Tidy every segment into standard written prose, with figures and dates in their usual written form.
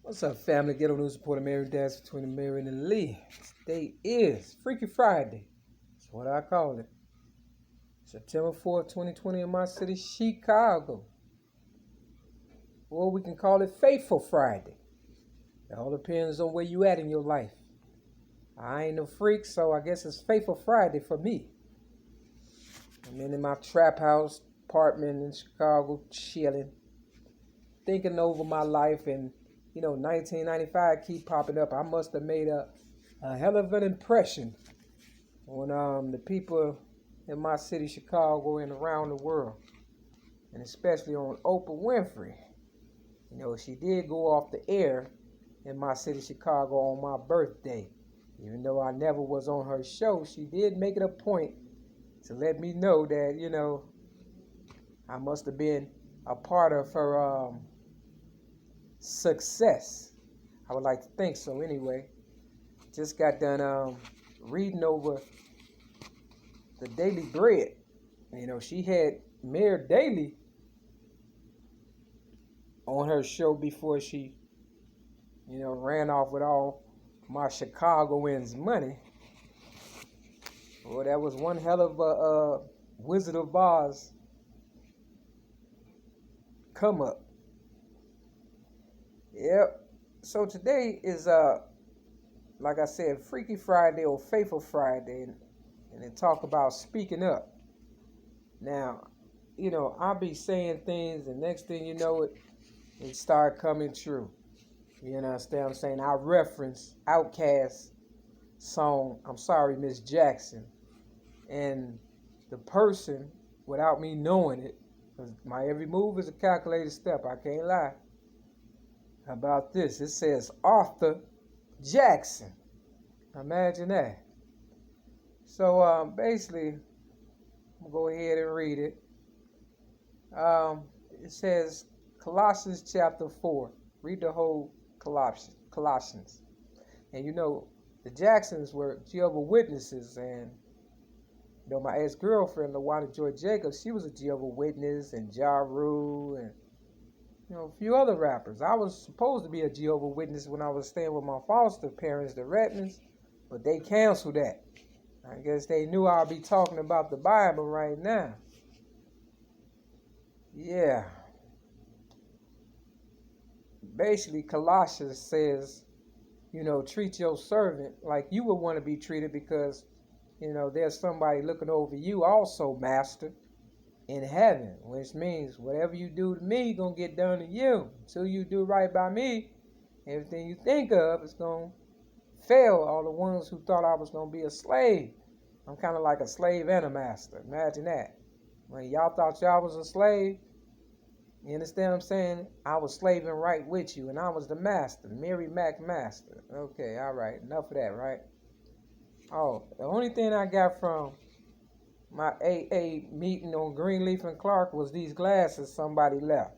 What's up, family? Ghetto News Reporter Mary Dance between the Mary and the Lee. Today is Freaky Friday. That's what I call it. September 4th, 2020 in my city, Chicago. Or we can call it Faithful Friday. It all depends on where you at in your life. I ain't no freak, so I guess it's Faithful Friday for me. I'm in my trap house apartment in Chicago, chilling, thinking over my life, and 1995 keep popping up. I must have made a hell of an impression on the people in my city, Chicago, and around the world, and especially on Oprah Winfrey. She did go off the air in my city, Chicago, on my birthday. Even though I never was on her show, she did make it a point to let me know that, I must have been a part of her success. I would like to think so anyway. Just got done reading over the Daily Bread. She had Mayor Daley on her show before she, ran off with all my Chicagoans' money. Well, that was one hell of a Wizard of Oz come up. Yep. So today is like I said, Freaky Friday or Faithful Friday, and they talk about speaking up. Now, I'll be saying things, and next thing you know, it start coming true. You understand what I'm saying? I reference Outkast song, I'm Sorry, Miss Jackson. And the person, without me knowing it, because my every move is a calculated step, I can't lie about this. It says Arthur Jackson. Imagine that. So basically, I'm going to go ahead and read it. It says Colossians chapter 4. Read the whole Colossians. And the Jacksons were Jehovah's Witnesses, and my ex-girlfriend, LaWanda Joy Jacobs, she was a Jehovah's Witness, and Ja Rule, and a few other rappers. I was supposed to be a Jehovah's Witness when I was staying with my foster parents, the Redmonds, but they canceled that. I guess they knew I'd be talking about the Bible right now. Yeah. Basically, Colossians says, treat your servant like you would want to be treated, because, there's somebody looking over you also, master, in heaven, which means whatever you do to me, going to get done to you. Until you do right by me, everything you think of is going to fail all the ones who thought I was going to be a slave. I'm kind of like a slave and a master. Imagine that. When y'all thought y'all was a slave, you understand what I'm saying? I was slaving right with you, and I was the master, ML-MACK master. Okay, all right, enough of that, right? Oh, the only thing I got from my AA meeting on Greenleaf and Clark was these glasses somebody left.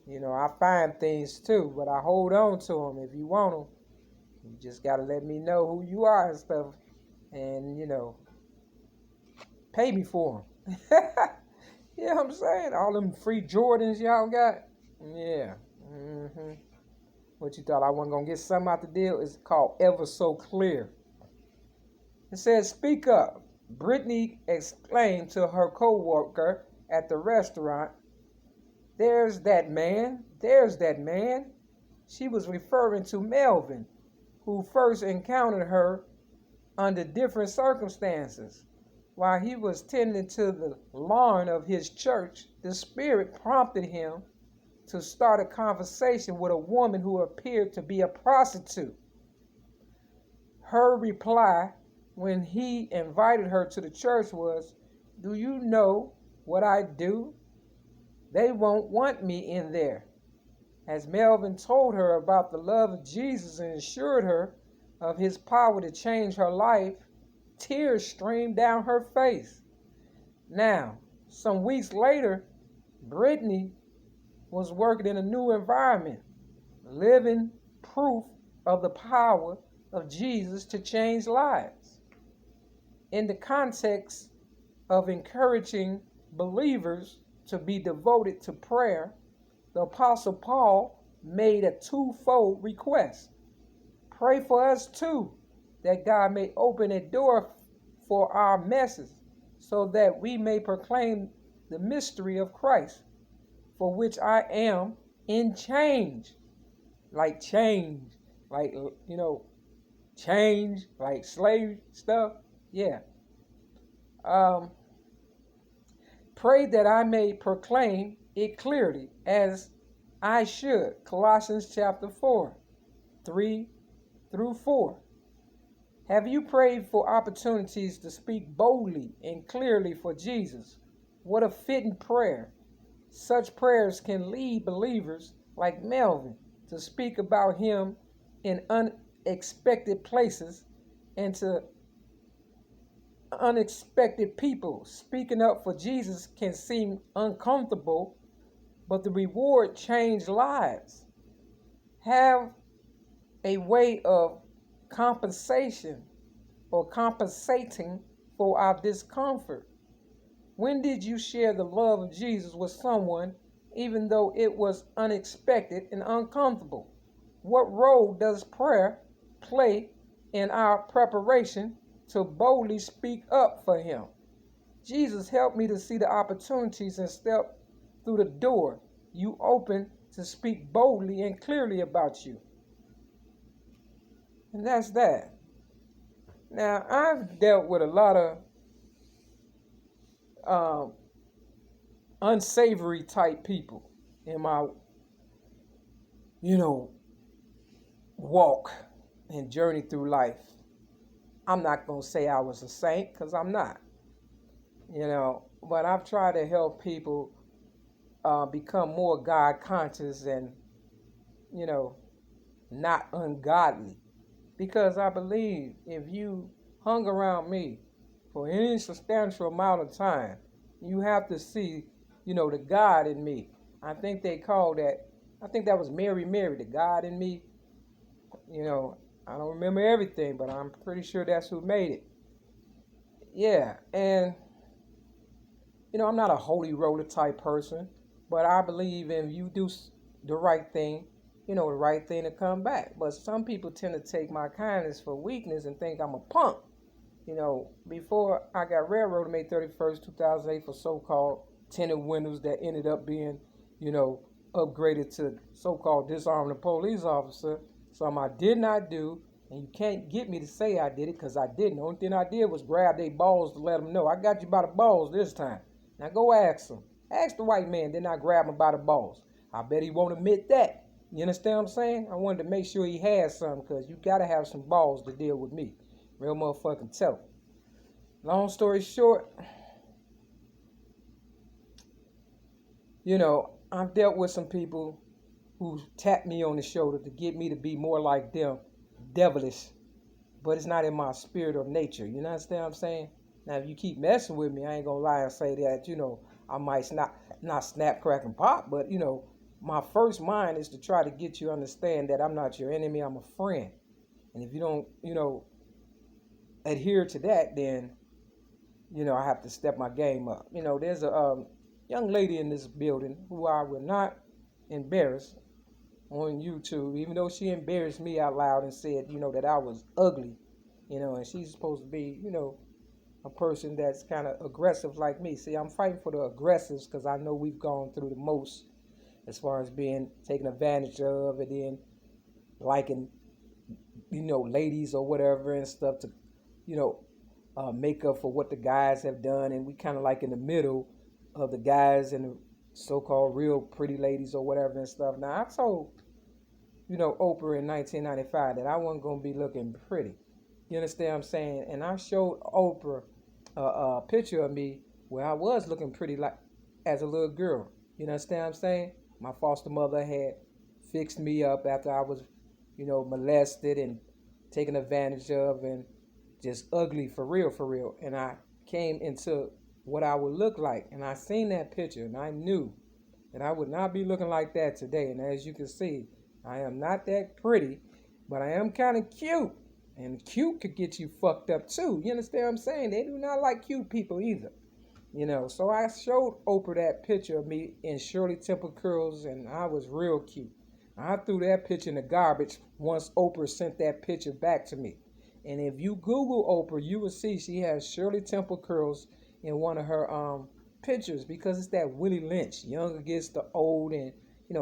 I find things too, but I hold on to them. If you want them, you just got to let me know who you are and stuff, and, pay me for them. Yeah, I'm saying, all them free Jordans y'all got. Yeah. What you thought I wasn't going to get something out the deal? It's called Ever So Clear. It says, speak up. Brittany exclaimed to her co-worker at the restaurant, there's that man. There's that man. She was referring to Melvin, who first encountered her under different circumstances. While he was tending to the lawn of his church, the Spirit prompted him to start a conversation with a woman who appeared to be a prostitute. Her reply when he invited her to the church was, do you know what I do? They won't want me in there. As Melvin told her about the love of Jesus and assured her of his power to change her life, tears streamed down her face. Now, some weeks later, Brittany was working in a new environment, living proof of the power of Jesus to change lives. In the context of encouraging believers to be devoted to prayer, the Apostle Paul made a twofold request. Pray for us too, that God may open a door for our message, so that we may proclaim the mystery of Christ, for which I am in change. Like change, like, change, like slave stuff. Yeah. Um, Pray that I may proclaim it clearly as I should. Colossians chapter 4, 3 through 4. Have you prayed for opportunities to speak boldly and clearly for Jesus? What a fitting prayer. Such prayers can lead believers like Melvin to speak about him in unexpected places and to unexpected people. Speaking up for Jesus can seem uncomfortable, but the reward changed lives. Have a way of compensation or compensating for our discomfort. When did you share the love of Jesus with someone, even though it was unexpected and uncomfortable? What role does prayer play in our preparation to boldly speak up for him? Jesus, help me to see the opportunities and step through the door you open to speak boldly and clearly about you. And that's that. Now, I've dealt with a lot of unsavory type people in my, walk and journey through life. I'm not going to say I was a saint, because I'm not, but I've tried to help people become more God conscious and, not ungodly. Because I believe if you hung around me for any substantial amount of time, you have to see, the God in me. I think that was Mary, the God in me. I don't remember everything, but I'm pretty sure that's who made it. Yeah, and, I'm not a holy roller type person, but I believe if you do the right thing, the right thing to come back. But some people tend to take my kindness for weakness and think I'm a punk. Before I got railroaded May 31st, 2008 for so-called tinted windows that ended up being, upgraded to so-called disarming a police officer. Something I did not do, and you can't get me to say I did it, because I didn't. The only thing I did was grab their balls to let them know. I got you by the balls this time. Now go ask them. Ask the white man, didn't I grab him by the balls? I bet he won't admit that. You understand what I'm saying? I wanted to make sure he had some, because you got to have some balls to deal with me. Real motherfucking tough. Long story short, I've dealt with some people who tapped me on the shoulder to get me to be more like them, devilish, but it's not in my spirit or nature. You understand what I'm saying? Now, if you keep messing with me, I ain't gonna lie and say that, I might not snap, crack, and pop, but, my first mind is to try to get you to understand that I'm not your enemy, I'm a friend. And if you don't, adhere to that, then, I have to step my game up. There's a young lady in this building who I will not embarrass on YouTube, even though she embarrassed me out loud and said, that I was ugly, and she's supposed to be, a person that's kind of aggressive like me. See, I'm fighting for the aggressives because I know we've gone through the most as far as being taken advantage of, and then liking, ladies or whatever and stuff to, make up for what the guys have done. And we kind of like in the middle of the guys and the so-called real pretty ladies or whatever and stuff. Now, I told, Oprah in 1995 that I wasn't going to be looking pretty. You understand what I'm saying? And I showed Oprah a picture of me where I was looking pretty like as a little girl. You understand what I'm saying? My foster mother had fixed me up after I was, molested and taken advantage of and just ugly for real. And I came into what I would look like. And I seen that picture and I knew that I would not be looking like that today. And as you can see, I am not that pretty, but I am kind of cute. And cute could get you fucked up too. You understand what I'm saying? They do not like cute people either. So I showed Oprah that picture of me in Shirley Temple curls, and I was real cute. I threw that picture in the garbage once Oprah sent that picture back to me. And if you Google Oprah, you will see she has Shirley Temple curls in one of her pictures, because it's that Willie Lynch, young against the old, and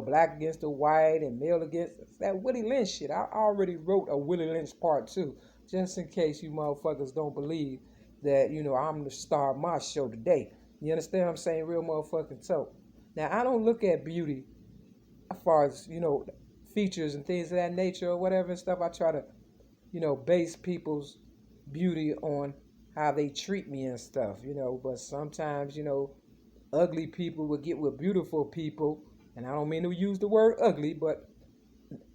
black against the white, and male against, it's that Willie Lynch shit. I already wrote a Willie Lynch part 2, just in case you motherfuckers don't believe that I'm the star of my show today. You understand what I'm saying? Real motherfucking so. Now I don't look at beauty as far as features and things of that nature or whatever and stuff. I try to base people's beauty on how they treat me and stuff. But sometimes ugly people will get with beautiful people, and I don't mean to use the word ugly, but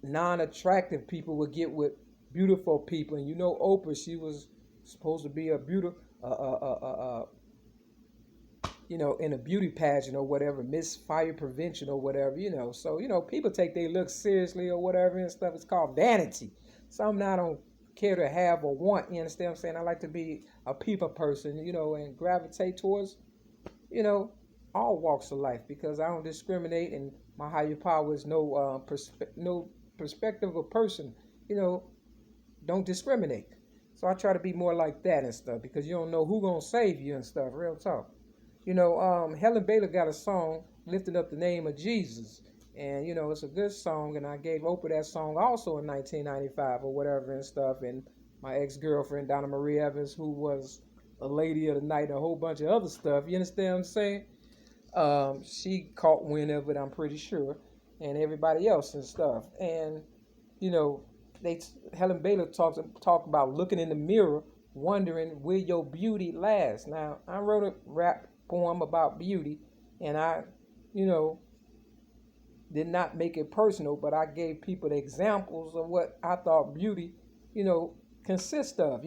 non-attractive people will get with beautiful people. And Oprah, she was supposed to be a beautiful in a beauty pageant or whatever, Miss Fire Prevention or whatever, So, people take their looks seriously or whatever and stuff. It's called vanity. Something I don't care to have or want, you understand what I'm saying? I like to be a people person, and gravitate towards, all walks of life, because I don't discriminate, and my higher power is no perspective of person, don't discriminate. So I try to be more like that and stuff, because you don't know who gonna save you and stuff, real talk. Helen Baylor got a song lifting up the name of Jesus, and it's a good song. And I gave Oprah that song also in 1995 or whatever and stuff. And my ex-girlfriend Donna Marie Evans, who was a lady of the night and a whole bunch of other stuff. You understand what I'm saying? She caught wind of it, I'm pretty sure, and everybody else and stuff. And Helen Baylor talk about looking in the mirror, wondering will your beauty last. Now I wrote a rap poem about beauty, and I did not make it personal, but I gave people the examples of what I thought beauty consists of.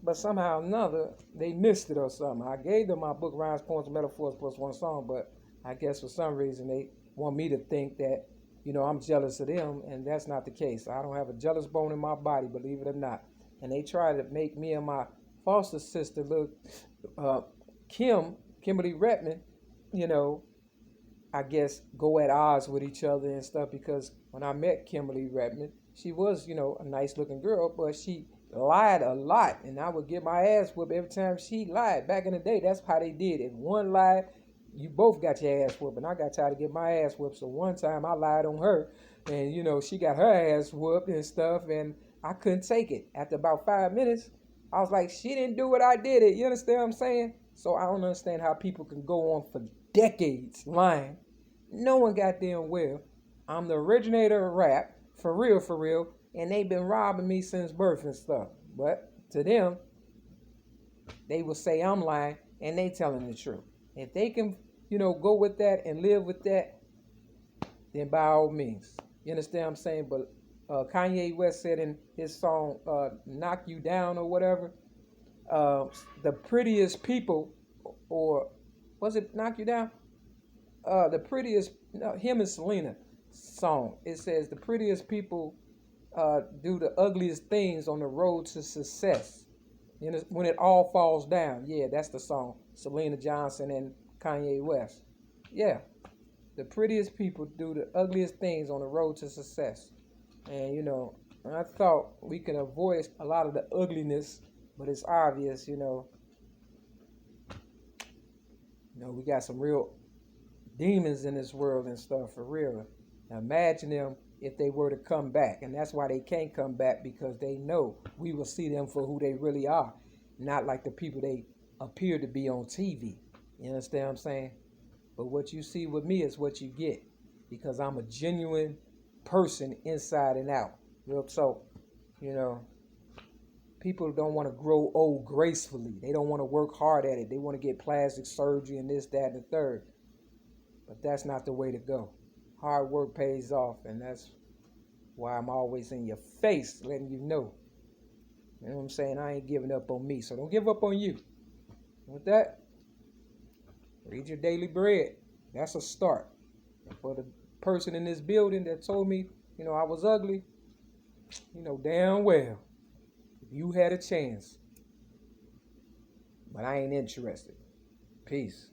But somehow or another they missed it or something. I gave them my book, Rhymes, Poems, Metaphors plus one song, but I guess for some reason they want me to think that I'm jealous of them, and that's not the case. I don't have a jealous bone in my body, believe it or not. And they try to make me and my foster sister look, Kimberly Redmond, I guess go at odds with each other and stuff, because when I met Kimberly Redmond, she was, a nice looking girl, but she lied a lot, and I would get my ass whooped every time she lied. Back in the day, that's how they did it. If one lied, you both got your ass whooped, and I got tired of getting my ass whooped. So one time I lied on her, and she got her ass whooped and stuff, and I couldn't take it. After about 5 minutes, I was like, she didn't do what I did it. You understand what I'm saying? So I don't understand how people can go on for decades lying. No one goddamn well I'm the originator of rap, for real, and they've been robbing me since birth and stuff. But to them, they will say I'm lying, and they telling the truth. If they can, go with that and live with that, then by all means. You understand what I'm saying? But Kanye West said in his song, Knock You Down or whatever, the prettiest people, or was it Knock You Down? The prettiest, no, him and Selena song. It says the prettiest people do the ugliest things on the road to success. When it all falls down. Yeah, that's the song. Selena Johnson and Kanye West. Yeah, the prettiest people do the ugliest things on the road to success. And I thought we could avoid a lot of the ugliness, but it's obvious. We got some real demons in this world and stuff, for real. Now imagine them if they were to come back, and that's why they can't come back, because they know we will see them for who they really are, not like the people they appear to be on TV. You understand what I'm saying? But what you see with me is what you get, because I'm a genuine person inside and out. So, people don't want to grow old gracefully. They don't want to work hard at it. They want to get plastic surgery and this, that, and the third. But that's not the way to go. Hard work pays off, and that's why I'm always in your face letting you know. You know what I'm saying? I ain't giving up on me, so don't give up on you. With that, read your daily bread. That's a start. For the person in this building that told me, I was ugly, damn well, if you had a chance. But I ain't interested. Peace.